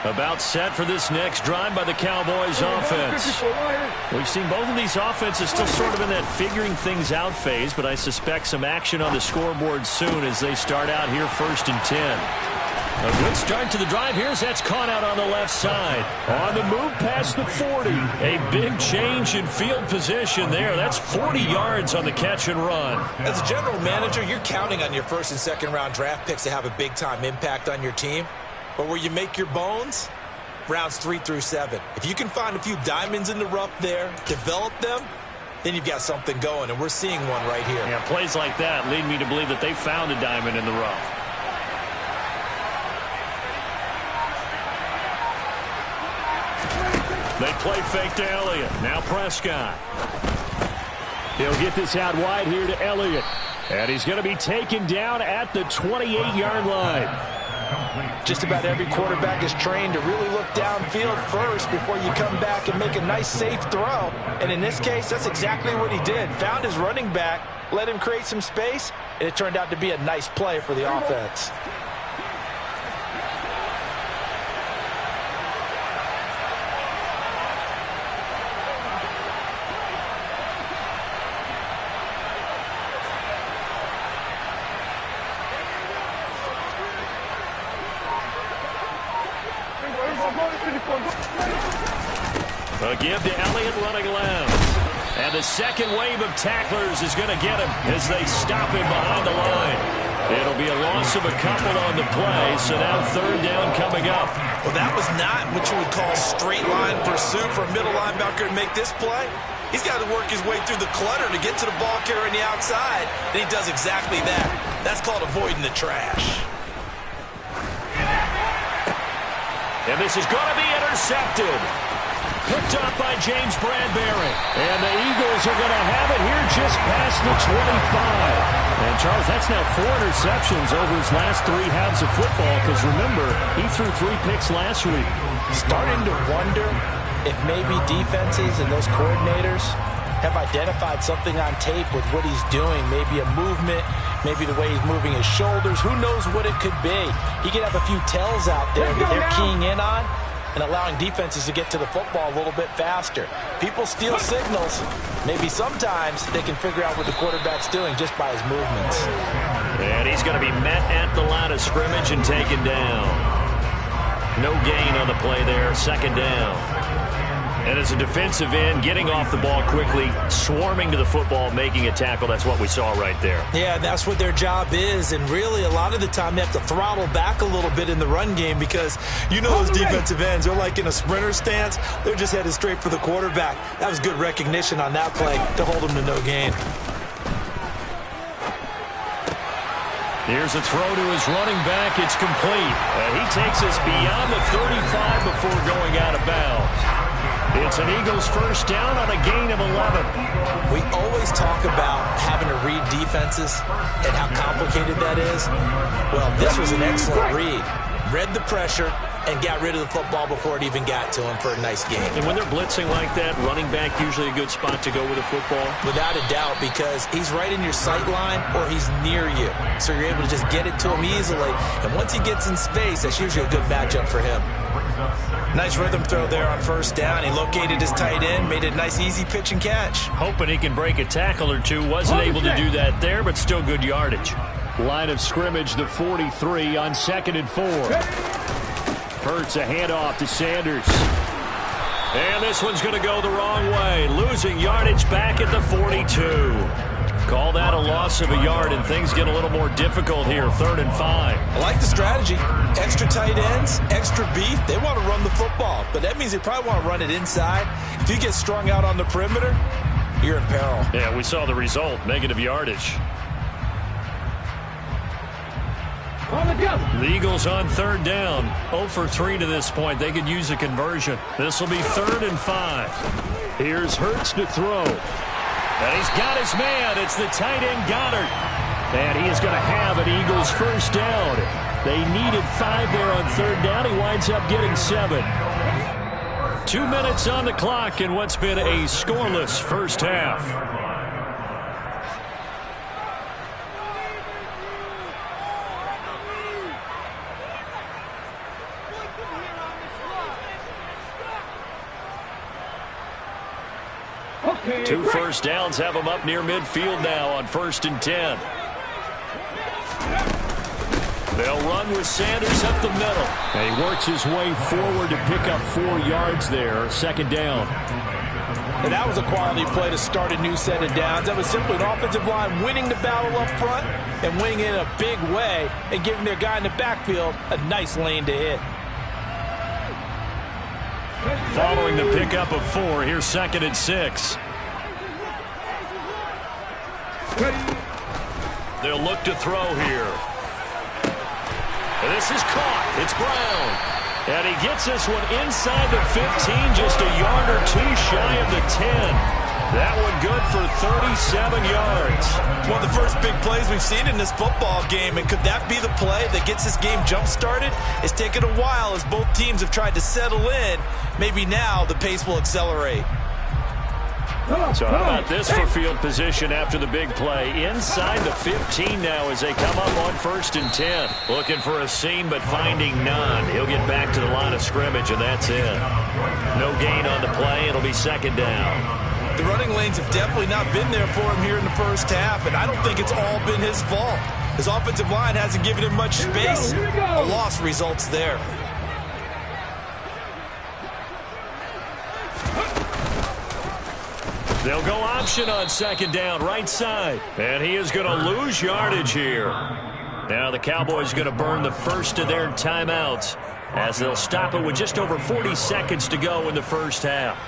About set for this next drive by the Cowboys offense. We've seen both of these offenses still sort of in that figuring things out phase, but I suspect some action on the scoreboard soon as they start out here 1st and 10. A good start to the drive. That's caught out on the left side. On the move past the 40. A big change in field position there. That's 40 yards on the catch and run. As a general manager, you're counting on your first and second round draft picks to have a big-time impact on your team. But where you make your bones, rounds 3 through 7. If you can find a few diamonds in the rough there, develop them, then you've got something going, and we're seeing one right here. Yeah, plays like that lead me to believe that they found a diamond in the rough. They play fake to Elliott. Now Prescott. He'll get this out wide here to Elliott. And he's going to be taken down at the 28-yard line. Just about every quarterback is trained to really look downfield first before you come back and make a nice, safe throw. And in this case, that's exactly what he did. Found his running back, let him create some space, and it turned out to be a nice play for the offense. A give to Elliott running left. And the second wave of tacklers is going to get him as they stop him behind the line. It'll be a loss of a couple on the play, so now 3rd down coming up. Well, that was not what you would call straight line pursuit for a middle linebacker to make this play. He's got to work his way through the clutter to get to the ball carrier on the outside, and he does exactly that. That's called avoiding the trash. And this is going to be intercepted. Picked up by James Bradbury. And the Eagles are going to have it here just past the 25. And, Charles, that's now 4 interceptions over his last 3 halves of football because, remember, he threw 3 picks last week. Starting to wonder if maybe defenses and those coordinators have identified something on tape with what he's doing. Maybe a movement, maybe the way he's moving his shoulders. Who knows what it could be? He could have a few tells out there that they're keying in on and allowing defenses to get to the football a little bit faster. People steal signals. Maybe sometimes they can figure out what the quarterback's doing just by his movements. And he's going to be met at the line of scrimmage and taken down. No gain on the play there, 2nd down. And as a defensive end, getting off the ball quickly, swarming to the football, making a tackle, that's what we saw right there. Yeah, that's what their job is, and really a lot of the time they have to throttle back a little bit in the run game because you know those defensive ends, they're like in a sprinter stance. They're just headed straight for the quarterback. That was good recognition on that play to hold him to no gain. Here's a throw to his running back. It's complete. He takes us beyond the 35 before going out of bounds. It's an Eagles 1st down on a gain of 11. We always talk about having to read defenses and how complicated that is. Well, this was an excellent read. Read the pressure and got rid of the football before it even got to him for a nice game. And when they're blitzing like that, running back usually a good spot to go with a football? Without a doubt, because he's right in your sight line or he's near you. So you're able to just get it to him easily. And once he gets in space, that's usually a good matchup for him. Nice rhythm throw there on 1st down. He located his tight end, made it a nice easy pitch and catch. Hoping he can break a tackle or two. Wasn't able to do that there, but still good yardage. Line of scrimmage, the 43 on 2nd and 4. Hurts a handoff to Sanders. And this one's going to go the wrong way. Losing yardage back at the 42. Call that a loss of a yard, and things get a little more difficult here, 3rd and 5. I like the strategy. Extra tight ends, extra beef. They want to run the football, but that means they probably want to run it inside. If you get strung out on the perimeter, you're in peril. Yeah, we saw the result, negative yardage. The Eagles on 3rd down. 0 for 3 to this point. They could use a conversion. This will be 3rd and 5. Here's Hurts to throw. And he's got his man. It's the tight end Goddard. And he is going to have an Eagles 1st down. They needed 5 there on 3rd down. He winds up getting 7. 2 minutes on the clock in what's been a scoreless 1st half. 2 first downs have him up near midfield now on 1st and 10. They'll run with Sanders up the middle. And he works his way forward to pick up 4 yards there. 2nd down. And that was a quality play to start a new set of downs. That was simply an offensive line winning the battle up front and winning it in a big way and giving their guy in the backfield a nice lane to hit. Following the pickup of 4, here's 2nd and 6. They'll look to throw here. And this is caught. It's Brown. And he gets this one inside the 15, just a yard or 2 shy of the 10. That one good for 37 yards. One of the first big plays we've seen in this football game, and could that be the play that gets this game jump-started? It's taken a while as both teams have tried to settle in. Maybe now the pace will accelerate. So how about this for field position after the big play? Inside the 15 now as they come up on 1st and 10. Looking for a seam but finding none. He'll get back to the line of scrimmage and that's it. No gain on the play. It'll be 2nd down. The running lanes have definitely not been there for him here in the first half, and I don't think it's all been his fault. His offensive line hasn't given him much space. A loss results there. They'll go option on 2nd down, right side. And he is going to lose yardage here. Now the Cowboys going to burn the first of their timeouts as they'll stop it with just over 40 seconds to go in the first half.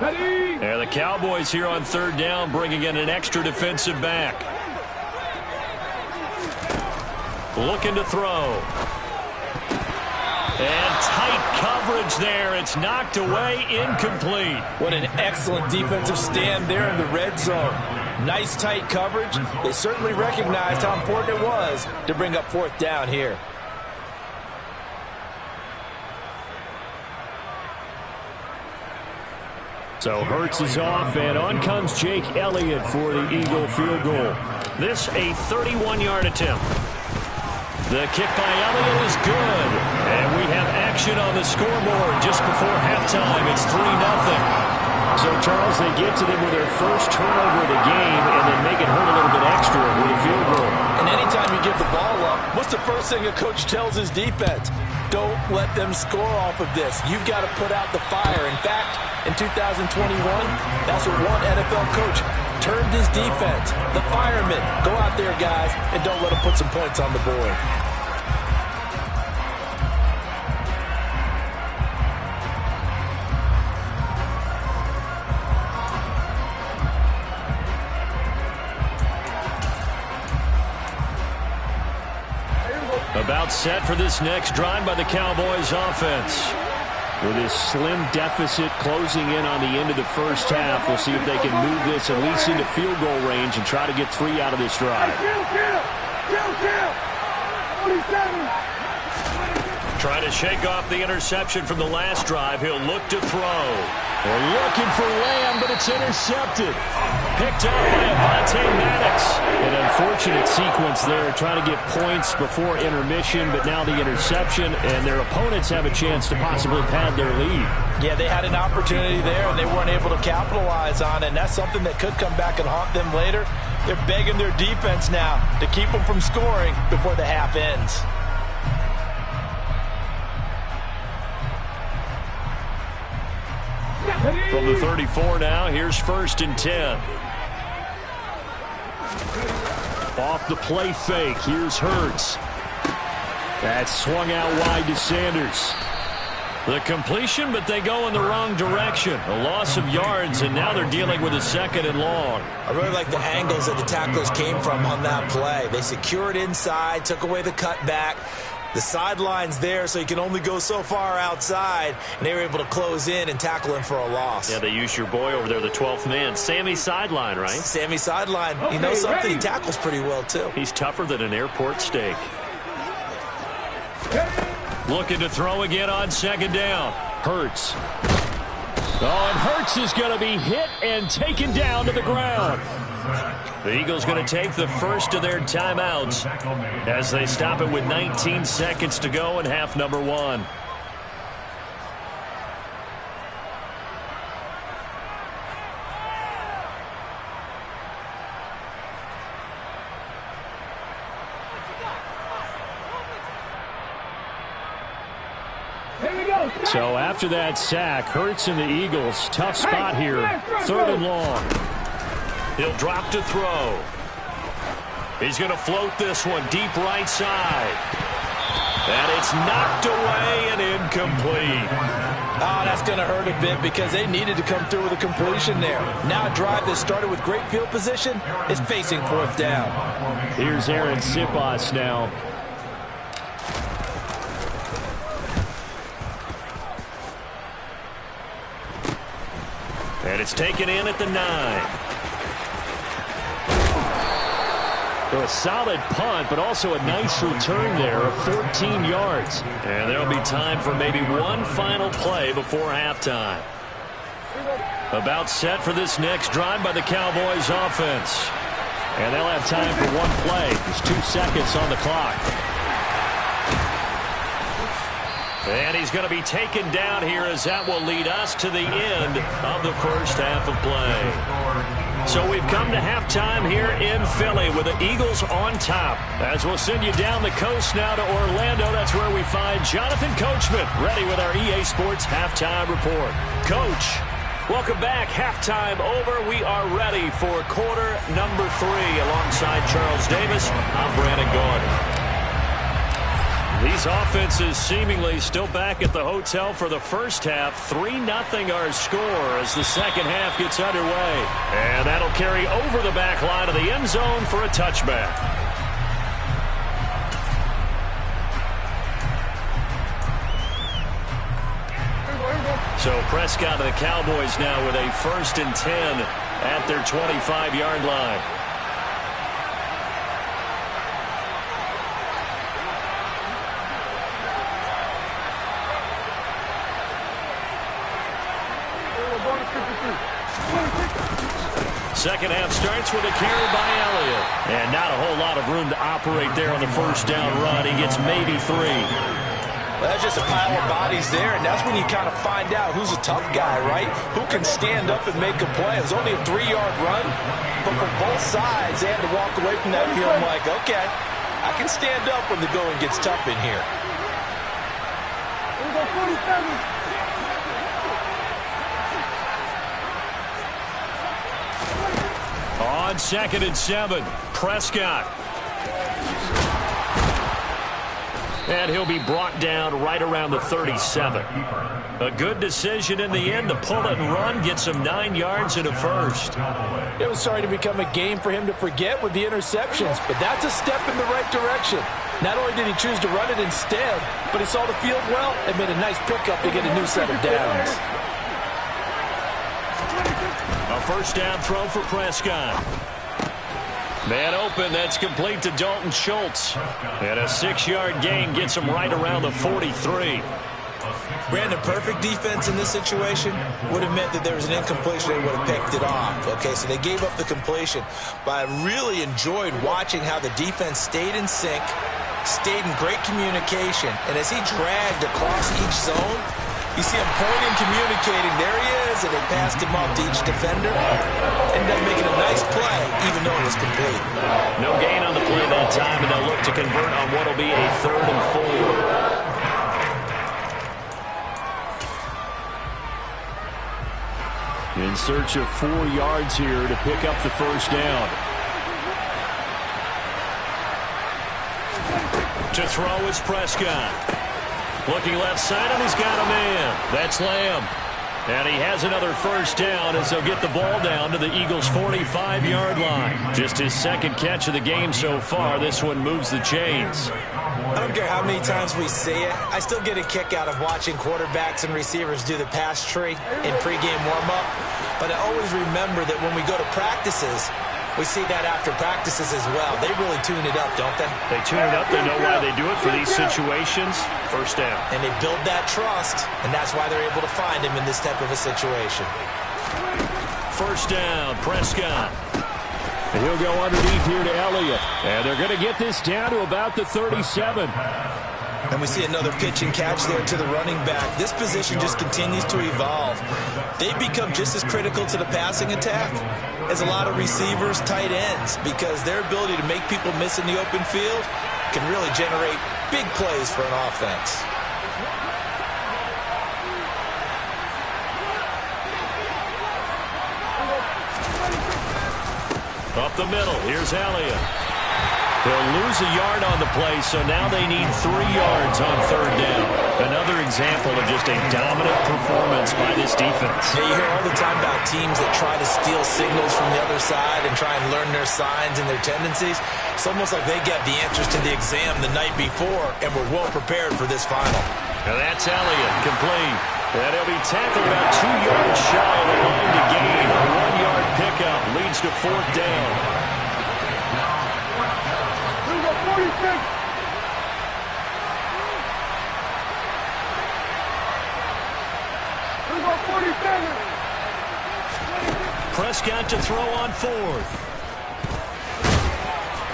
And the Cowboys here on 3rd down bringing in an extra defensive back. Looking to throw. And tight coverage there. It's knocked away, incomplete. What an excellent defensive stand there in the red zone. Nice tight coverage. They certainly recognized how important it was to bring up 4th down here. So Hurts is off, and on comes Jake Elliott for the Eagle field goal. This a 31-yard attempt. The kick by Elliott is good. And we have action on the scoreboard just before halftime. It's 3-0. So, Charles, they get to them with their first turnover of the game and then make it hurt a little bit extra with a field goal. And anytime you give the ball up, what's the first thing a coach tells his defense? Don't let them score off of this. You've got to put out the fire. In fact, in 2021, that's what one NFL coach turned his defense. The firemen. Go out there, guys, and don't let them put some points on the board. About set for this next drive by the Cowboys offense. With this slim deficit closing in on the end of the first half, we'll see if they can move this at least into field goal range and try to get 3 out of this drive. Trying to shake off the interception from the last drive. He'll look to throw. They're looking for Lamb, but it's intercepted. Picked up by Avonte Maddox. An unfortunate sequence there, trying to get points before intermission, but now the interception, and their opponents have a chance to possibly pad their lead. Yeah, they had an opportunity there, and they weren't able to capitalize on it, and that's something that could come back and haunt them later. They're begging their defense now to keep them from scoring before the half ends. From the 34 now, here's 1st and 10. Off the play fake, here's Hurts. That's swung out wide to Sanders. The completion, but they go in the wrong direction. A loss of yards, and now they're dealing with a 2nd and long. I really like the angles that the tacklers came from on that play. They secured inside, took away the cutback. The sideline's there, so you can only go so far outside, and they were able to close in and tackle him for a loss. Yeah, they used your boy over there, the 12th man, Sammy Sideline, right? Sammy Sideline. Okay, you know something? He tackles pretty well, too. He's tougher than an airport steak. Looking to throw again on 2nd down. Hurts. Oh, and Hurts is going to be hit and taken down to the ground. The Eagles going to take the first of their timeouts as they stop it with 19 seconds to go in half number 1. So after that sack, Hurts and the Eagles, tough spot here, 3rd and long. He'll drop to throw. He's going to float this one deep right side. And it's knocked away and incomplete. Oh, that's going to hurt a bit because they needed to come through with a completion there. Now a drive that started with great field position is facing 4th down. Here's Aaron Sipos now. And it's taken in at the 9. So a solid punt, but also a nice return there of 14 yards. And there'll be time for maybe one final play before halftime. About set for this next drive by the Cowboys offense. And they'll have time for one play. There's 2 seconds on the clock. And he's going to be taken down here as that will lead us to the end of the first half of play. So we've come to halftime here in Philly with the Eagles on top. As we'll send you down the coast now to Orlando, that's where we find Jonathan Coachman ready with our EA Sports Halftime Report. Coach, welcome back. Halftime over. We are ready for quarter number 3 alongside Charles Davis. I'm Brandon Gordon. These offenses seemingly still back at the hotel for the first half. 3-0 our score as the second half gets underway. And that'll carry over the back line of the end zone for a touchback. So Prescott and the Cowboys now with a 1st and 10 at their 25-yard line. Second half starts with a carry by Elliott. And not a whole lot of room to operate there on the first down run. He gets maybe 3. Well, that's just a pile of bodies there, and that's when you kind of find out who's a tough guy, right? Who can stand up and make a play. It was only a 3-yard run, but for both sides, they had to walk away from that field. I'm like, okay, I can stand up when the going gets tough in here. Here we go, 47. On 2nd and 7, Prescott. And he'll be brought down right around the 37. A good decision in the end to pull it and run, get some 9 yards and a first. It was starting to become a game for him to forget with the interceptions, but that's a step in the right direction. Not only did he choose to run it instead, but he saw the field well and made a nice pickup to get a new set of downs. A first down throw for Prescott. Man open, that's complete to Dalton Schultz. And a 6-yard gain gets him right around the 43. Brandon, perfect defense in this situation would have meant that there was an incompletion. They would have picked it off. Okay, so they gave up the completion. But I really enjoyed watching how the defense stayed in sync, stayed in great communication. And as he dragged across each zone, you see him pointing, communicating. There he is, and they passed him off to each defender. Ended up making a nice play, even though it was complete. No gain on the play that time, and they'll look to convert on what will be a 3rd and 4. In search of 4 yards here to pick up the first down. To throw is Prescott. Looking left side, and he's got a man. That's Lamb. And he has another first down as they'll get the ball down to the Eagles' 45-yard line. Just his 2nd catch of the game so far. This one moves the chains. I don't care how many times we say it. I still get a kick out of watching quarterbacks and receivers do the pass tree in pregame warm-up. But I always remember that when we go to practices, We see that after practices as well. They really tune it up, don't they? They tune it up. They know why they do it for these situations. First down. And they build that trust, and that's why they're able to find him in this type of a situation. First down, Prescott. He'll go underneath here to Elliott. And they're going to get this down to about the 37. And we see another pitch and catch there to the running back. This position just continues to evolve. They become just as critical to the passing attack as a lot of receivers, tight ends, because their ability to make people miss in the open field can really generate big plays for an offense. Up the middle, here's Elliott. They'll lose a yard on the play, so now they need 3 yards on third down. Another example of just a dominant performance by this defense. Yeah, you hear all the time about teams that try to steal signals from the other side and try and learn their signs and their tendencies. It's almost like they got the answers to the exam the night before and were well prepared for this final. And that's Elliott, complete. And he'll be tackled about 2 yards shy of the line to gain. A 1-yard pickup leads to fourth down. Prescott to throw on fourth.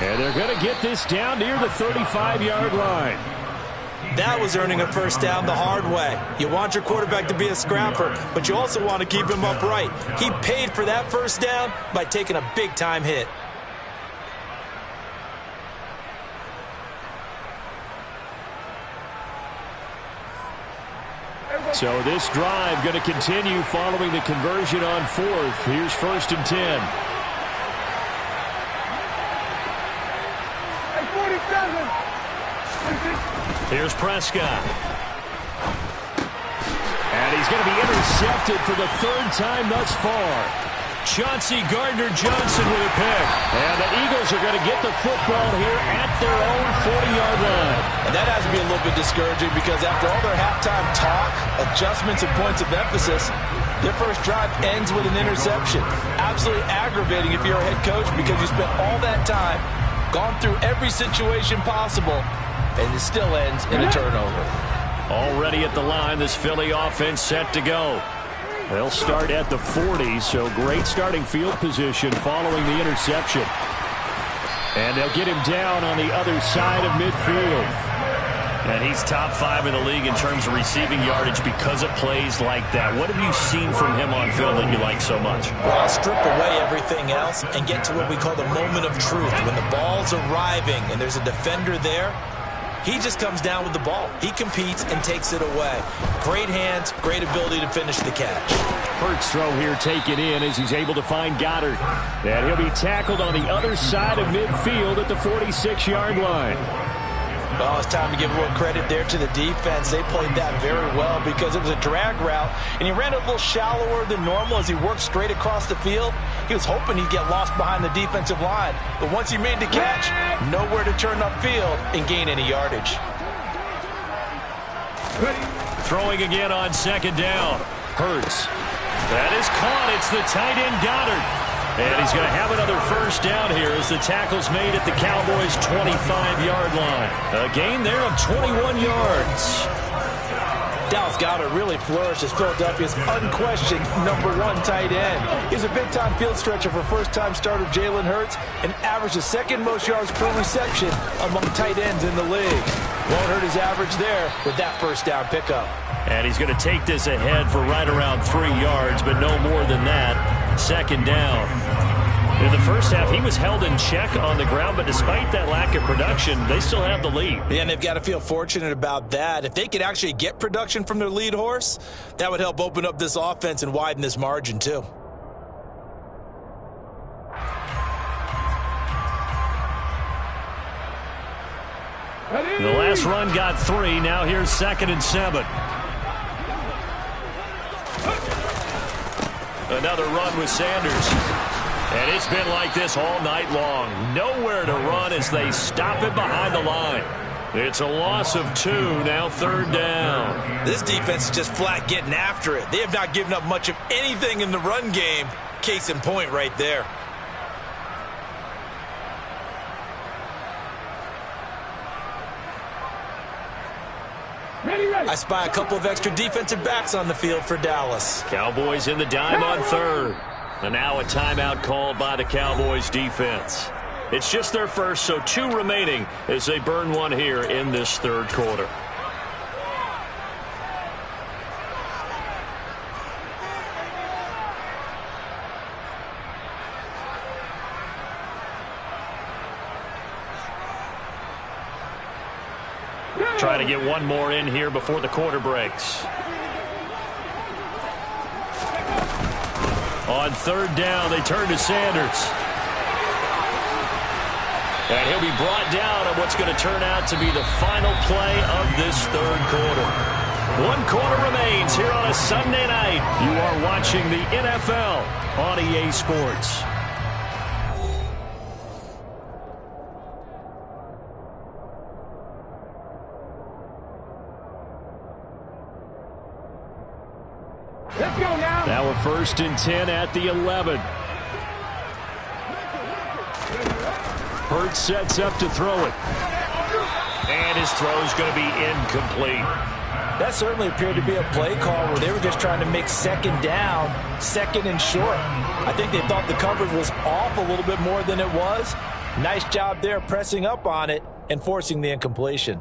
And they're going to get this down near the 35-yard line. That was earning a first down the hard way. You want your quarterback to be a scrapper, but you also want to keep him upright. He paid for that first down by taking a big-time hit. So this drive going to continue following the conversion on fourth. Here's first and 10. Here's Prescott. And he's going to be intercepted for the 3rd time thus far. Chauncey Gardner-Johnson with a pick. And the Eagles are going to get the football here at their own 40-yard line. And that has to be a little bit discouraging because after all their halftime talk, adjustments, and points of emphasis, their first drive ends with an interception. Absolutely aggravating if you're a head coach because you spent all that time, gone through every situation possible, and it still ends in a turnover. Already at the line, this Philly offense set to go. They'll start at the 40, so great starting field position following the interception. And they'll get him down on the other side of midfield. And he's top 5 in the league in terms of receiving yardage because of plays like that. What have you seen from him on film that you like so much? Well, strip away everything else and get to what we call the moment of truth. When the ball's arriving and there's a defender there, he just comes down with the ball. He competes and takes it away. Great hands, great ability to finish the catch. Hurts throw here taken in as he's able to find Goddard. And he'll be tackled on the other side of midfield at the 46-yard line. Oh, it's time to give a little credit there to the defense. They played that very well because it was a drag route, and he ran a little shallower than normal as he worked straight across the field. He was hoping he'd get lost behind the defensive line, but once he made the catch, nowhere to turn upfield and gain any yardage. Throwing again on second down. Hurts. That is caught. It's the tight end Goddard. And he's going to have another first down here as the tackle's made at the Cowboys' 25-yard line. A gain there of 21 yards. Dallas Goedert really flourished as Philadelphia's unquestioned #1 tight end. He's a big-time field stretcher for first-time starter Jalen Hurts and averaged the 2nd most yards per reception among tight ends in the league. Won't hurt his average there with that first down pickup. And he's going to take this ahead for right around 3 yards, but no more than that. Second down. In the first half, he was held in check on the ground, but despite that lack of production, they still have the lead. Yeah, and they've got to feel fortunate about that. If they could actually get production from their lead horse, that would help open up this offense and widen this margin, too. The last run got 3. Now here's 2nd and 7. Another run with Sanders. And it's been like this all night long. Nowhere to run as they stop it behind the line. It's a loss of 2, now 3rd down. This defense is just flat getting after it. They have not given up much of anything in the run game. Case in point right there. I spy a couple of extra defensive backs on the field for Dallas. Cowboys in the dime on third. And now a timeout called by the Cowboys defense. It's just their first, so 2 remaining as they burn one here in this third quarter. Try to get one more in here before the quarter breaks. On third down, they turn to Sanders. And he'll be brought down on what's going to turn out to be the final play of this third quarter. 1 quarter remains here on a Sunday night. You are watching the NFL on EA Sports. Let's go now. Now a 1st and 10 at the 11. Hurts sets up to throw it. And his throw's going to be incomplete. That certainly appeared to be a play call where they were just trying to make second down, second and short. I think they thought the coverage was off a little bit more than it was. Nice job there pressing up on it and forcing the incompletion.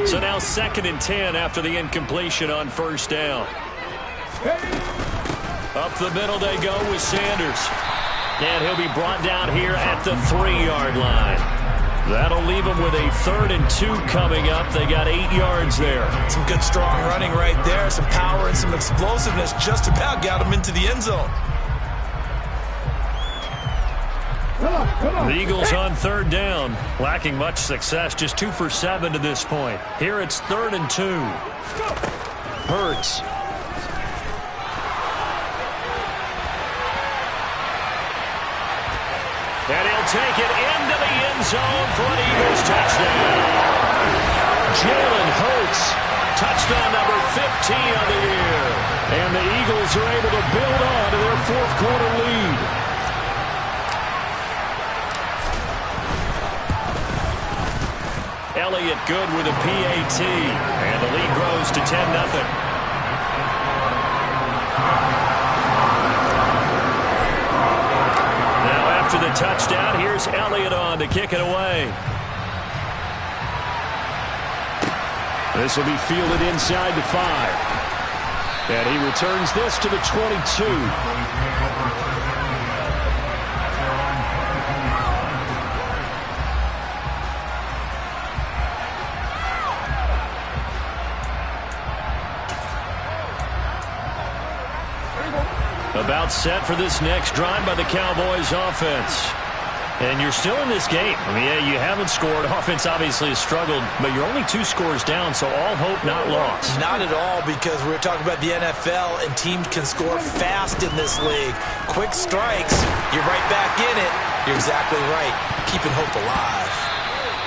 So now 2nd and 10 after the incompletion on 1st down. Up the middle they go with Sanders. And he'll be brought down here at the 3-yard line. That'll leave them with a 3rd and 2 coming up. They got 8 yards there. Some good strong running right there. Some power and some explosiveness just about got him into the end zone. The Eagles on 3rd down, lacking much success, just 2 for 7 to this point. Here it's 3rd and 2. Hurts. And he'll take it into the end zone for an Eagles touchdown. Jalen Hurts, touchdown number 15 on the year. And the Eagles are able to build on to their 4th quarter lead. Elliott good with a PAT, and the lead grows to 10-0. Now after the touchdown, here's Elliott on to kick it away. This will be fielded inside the 5. And he returns this to the 22. About set for this next drive by the Cowboys offense. And you're still in this game. I mean, yeah, you haven't scored. Offense obviously has struggled, but you're only 2 scores down, so all hope not lost. Not at all, because we're talking about the NFL, and teams can score fast in this league. Quick strikes, you're right back in it. You're exactly right. Keeping hope alive.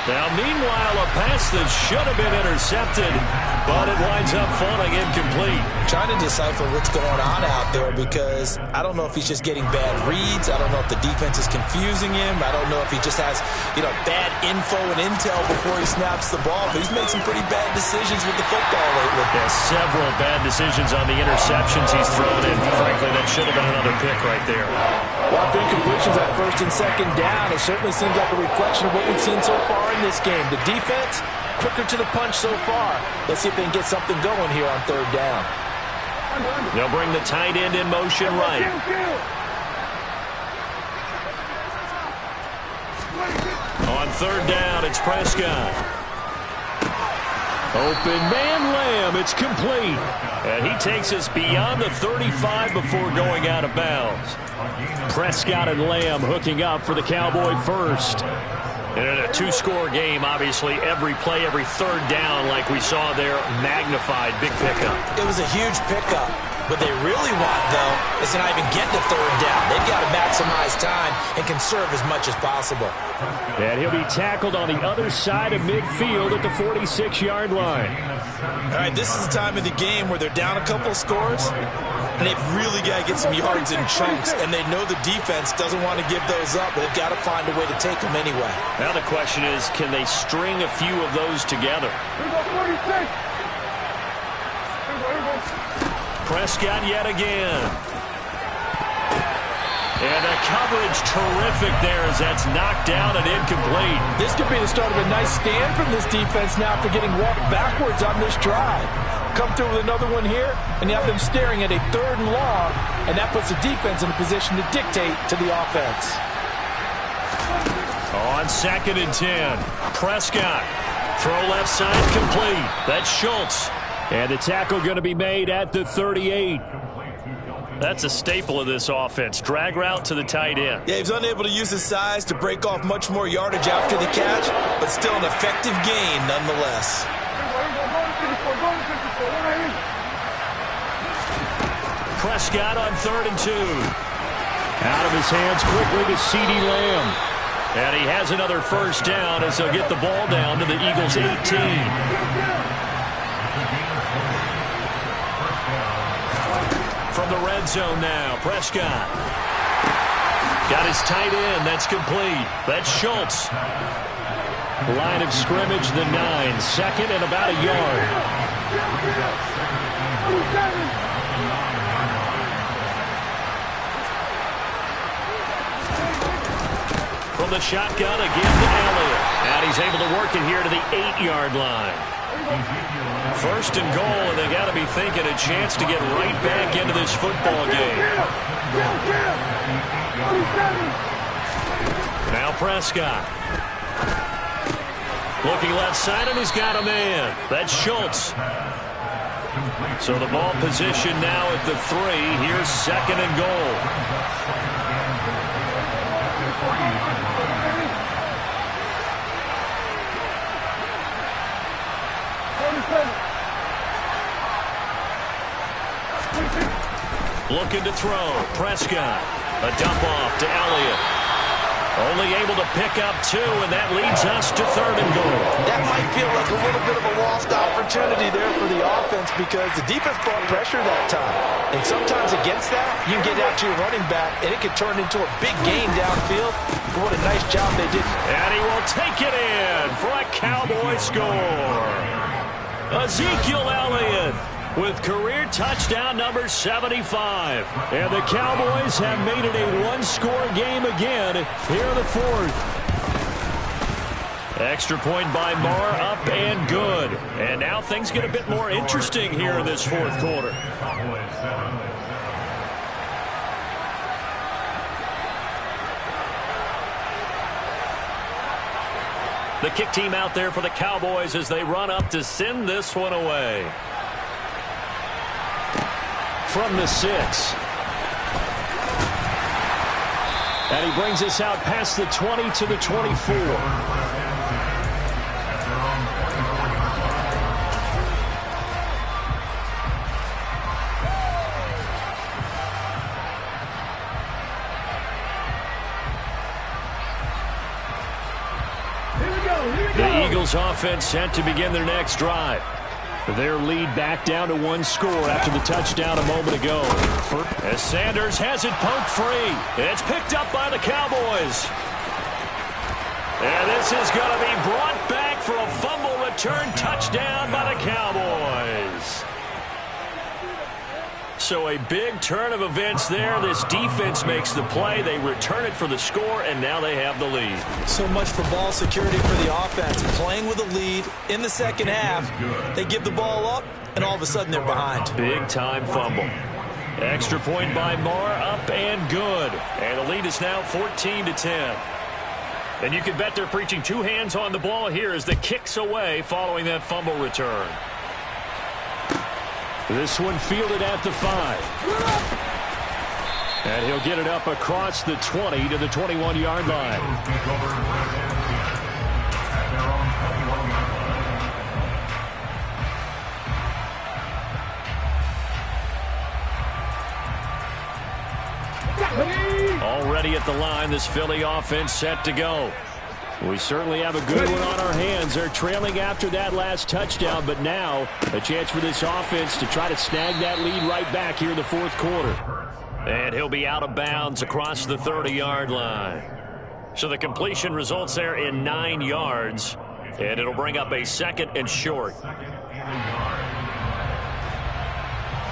Now, meanwhile, a pass that should have been intercepted, but it winds up falling incomplete. Trying to decipher what's going on out there, because I don't know if he's just getting bad reads. I don't know if the defense is confusing him. I don't know if he just has, bad info and intel before he snaps the ball. But he's made some pretty bad decisions with the football lately. Yeah, several bad decisions on the interceptions he's thrown in. Frankly, that should have been another pick right there. Well, for incompletions at 1st and 2nd down, it certainly seems like a reflection of what we've seen so far in this game. The defense, quicker to the punch so far. Let's see if they can get something going here on 3rd down. They'll bring the tight end in motion right. On 3rd down, it's Prescott. Open man Lamb, it's complete. And he takes us beyond the 35 before going out of bounds. Prescott and Lamb hooking up for the Cowboy first. And in a 2-score game, obviously, every play, every 3rd down, like we saw there, magnified. Big pickup. It was a huge pickup. What they really want, though, is to not even get to 3rd down. They've got to maximize time and conserve as much as possible. And he'll be tackled on the other side of midfield at the 46-yard line. All right, this is the time of the game where they're down a couple of scores. and they've really got to get some yards in chunks, and they know the defense doesn't want to give those up, but they've got to find a way to take them anyway. Now the question is, can they string a few of those together? Prescott yet again. And the coverage terrific there as that's knocked down and incomplete. This could be the start of a nice stand from this defense now after getting walked backwards on this drive. Come through with another one here, and you have them staring at a 3rd and long, and that puts the defense in a position to dictate to the offense. On 2nd and 10, Prescott. Throw left side complete. That's Schultz. And the tackle going to be made at the 38. That's a staple of this offense. Drag route to the tight end. Yeah, he was unable to use his size to break off much more yardage after the catch, but still an effective gain nonetheless. Prescott on 3rd and 2. Out of his hands quickly to CeeDee Lamb. And he has another first down as they'll get the ball down to the Eagles' 18. From the red zone now, Prescott. Got his tight end. That's complete. That's Schultz. Line of scrimmage, the 9. 2nd and about a yard. From the shotgun again to Elliott. And he's able to work it here to the 8-yard line. 1st and goal, and they got to be thinking a chance to get right back into this football game. Now Prescott. Looking left side, and he's got a man. That's Schultz. So the ball position now at the 3. Here's 2nd and goal. Looking to throw. Prescott. A dump off to Elliott. Only able to pick up 2, and that leads us to 3rd and goal. That might feel like a little bit of a lost opportunity there for the offense because the defense brought pressure that time. And sometimes against that, you can get out to your running back, and it can turn into a big gain downfield. What a nice job they did. And he will take it in for a Cowboy score. Ezekiel Elliott with career touchdown number 75. And the Cowboys have made it a one-score game again here in the 4th. Extra point by Marr, up and good. And now things get a bit more interesting here in this 4th quarter. The kick team out there for the Cowboys as they run up to send this one away. From the 6. And he brings us out past the 20 to the 24. The Eagles offense set to begin their next drive. Their lead back down to 1 score after the touchdown a moment ago. As Sanders has it poked free. It's picked up by the Cowboys. And this is going to be brought back for a fumble return touchdown by the Cowboys. So a big turn of events there. This defense makes the play. They return it for the score, and now they have the lead. So much for ball security for the offense. Playing with a lead in the second half. They give the ball up, and all of a sudden they're behind. Big-time fumble. Extra point by Marr, up and good. And the lead is now 14-10. And you can bet they're preaching 2 hands on the ball here as the kick's away following that fumble return. This one fielded at the 5. And he'll get it up across the 20 to the 21-yard line. Already at the line, this Philly offense set to go. We certainly have a good one on our hands. They're trailing after that last touchdown, but now a chance for this offense to try to snag that lead right back here in the fourth quarter. And he'll be out of bounds across the 30-yard line. So the completion results there in 9 yards, and it'll bring up a 2nd and short.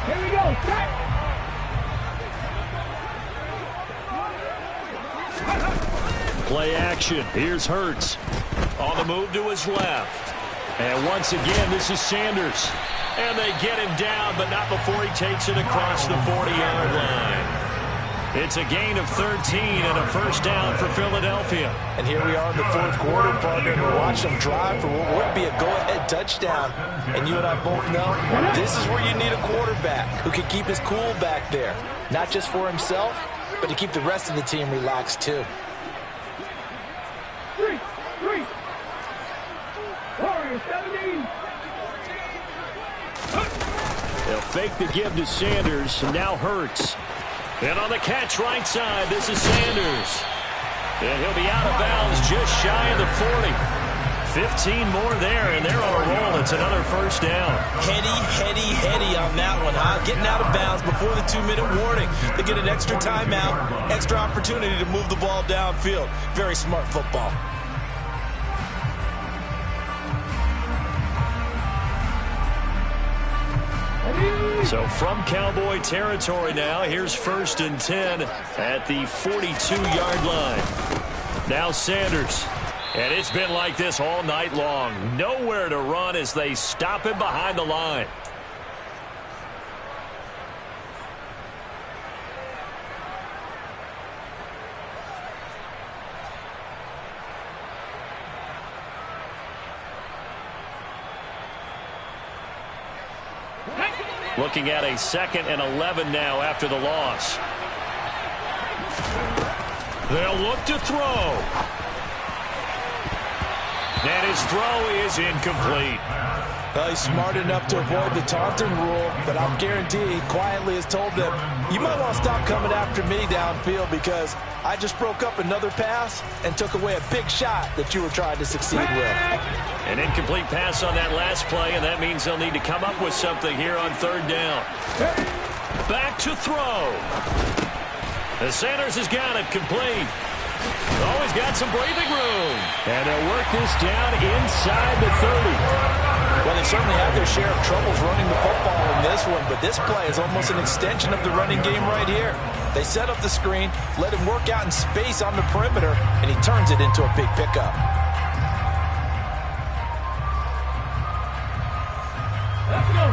Here we go. Set. Play action. Here's Hurts. On the move to his left. And once again, this is Sanders. And they get him down, but not before he takes it across the 40-yard line. It's a gain of 13 and a first down for Philadelphia. And here we are in the fourth quarter, partner, and we're watching them drive for what would be a go-ahead touchdown. And you and I both know this is where you need a quarterback who can keep his cool back there. Not just for himself, but to keep the rest of the team relaxed too. Warriors 17. They'll fake the give to Sanders, and now Hurts. And on the catch right side, this is Sanders. And he'll be out of bounds just shy of the 40. 15 more there, and they're on a roll. It's another first down. Heady on that one, huh? Getting out of bounds before the 2-minute warning. They get an extra timeout, extra opportunity to move the ball downfield. Very smart football. So from Cowboy territory now, here's 1st and 10 at the 42-yard line. Now Sanders. And it's been like this all night long. Nowhere to run as they stop him behind the line. Looking at a 2nd and 11 now after the loss. They'll look to throw. And his throw is incomplete. Well, he's smart enough to avoid the taunting rule, but I'm guaranteed he quietly has told them, you might want to stop coming after me downfield because I just broke up another pass and took away a big shot that you were trying to succeed with. An incomplete pass on that last play, and that means they'll need to come up with something here on 3rd down. Back to throw. And Sanders has got it complete. Always got some breathing room. And they'll work this down inside the 30. Well, they certainly have their share of troubles running the football in this one, but this play is almost an extension of the running game right here. They set up the screen, let him work out in space on the perimeter, and he turns it into a big pickup. Let's go.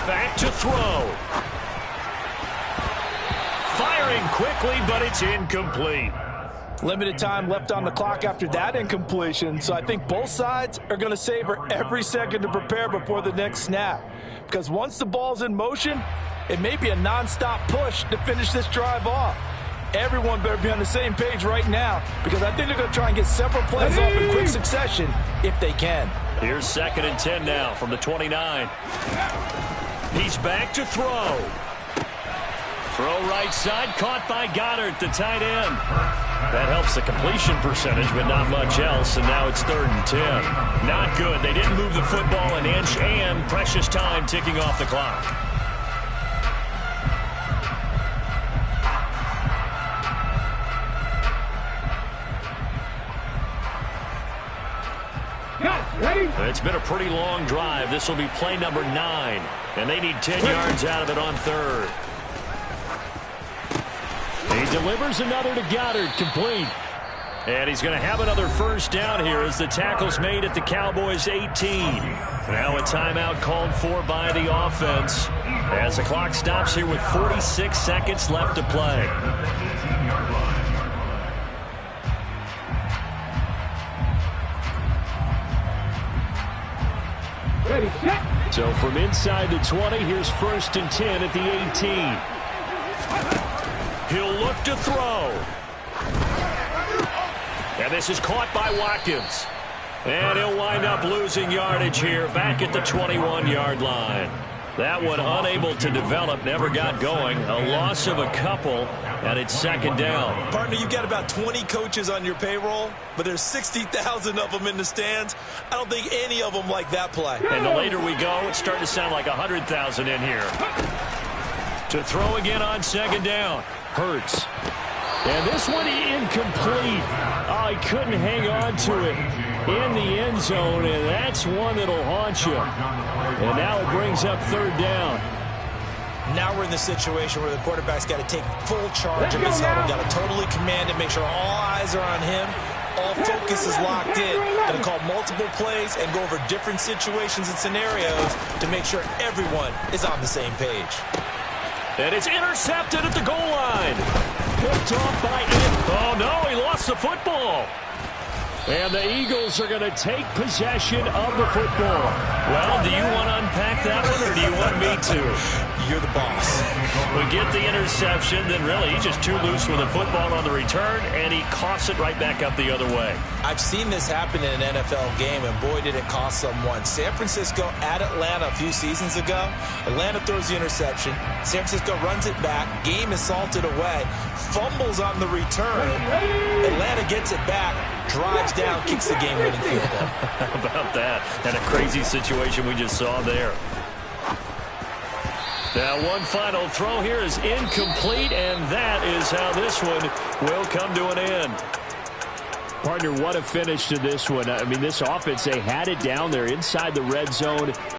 Back to throw. Firing quickly, but it's incomplete. Limited time left on the clock after that incompletion, so I think both sides are going to savor every second to prepare before the next snap. Because once the ball's in motion, it may be a non-stop push to finish this drive off. Everyone better be on the same page right now because I think they're going to try and get several plays off in quick succession if they can. Here's 2nd and 10 now from the 29. He's back to throw. Throw right side, caught by Goddard, the tight end. That helps the completion percentage, but not much else, and now it's 3rd and 10. Not good. They didn't move the football an inch, and precious time ticking off the clock. It's been a pretty long drive. This will be play number 9, and they need 10 yards out of it on 3rd. He delivers another to Goddard, complete. And he's going to have another first down here as the tackle's made at the Cowboys' 18. Now a timeout called for by the offense as the clock stops here with 46 seconds left to play. Ready, set. So from inside the 20, here's 1st and 10 at the 18. He'll look to throw. And this is caught by Watkins. And he'll wind up losing yardage here back at the 21-yard line. That one unable to develop, never got going. A loss of a couple, and it's second down. Partner, you've got about 20 coaches on your payroll, but there's 60,000 of them in the stands. I don't think any of them like that play. And the later we go, it's starting to sound like 100,000 in here. To throw again on second down. Hurts. And this one incomplete. Oh, he couldn't hang on to it in the end zone, and that's one that'll haunt you. And now it brings up third down. Now we're in the situation where the quarterback's got to take full charge of his huddle. Got to totally command it, make sure all eyes are on him. All focus is locked in. Got to call multiple plays and go over different situations and scenarios to make sure everyone is on the same page. And it's intercepted at the goal line. Picked off by it. Oh, no, he lost the football. And the Eagles are going to take possession of the football. Well, do you want to unpack that one, or do you want me to? You're the boss. We get the interception, then really he's just too loose with the football on the return, and he coughs it right back up the other way. I've seen this happen in an NFL game, and boy, did it cost someone. San Francisco at Atlanta a few seasons ago. Atlanta throws the interception. San Francisco runs it back. Game is salted away. Fumbles on the return. Atlanta gets it back. Drives down, kicks the game-winning field goal. How about that? And a crazy situation we just saw there. Now one final throw here is incomplete, and that is how this one will come to an end. Partner, what a finish to this one. I mean, this offense, they had it down there inside the red zone.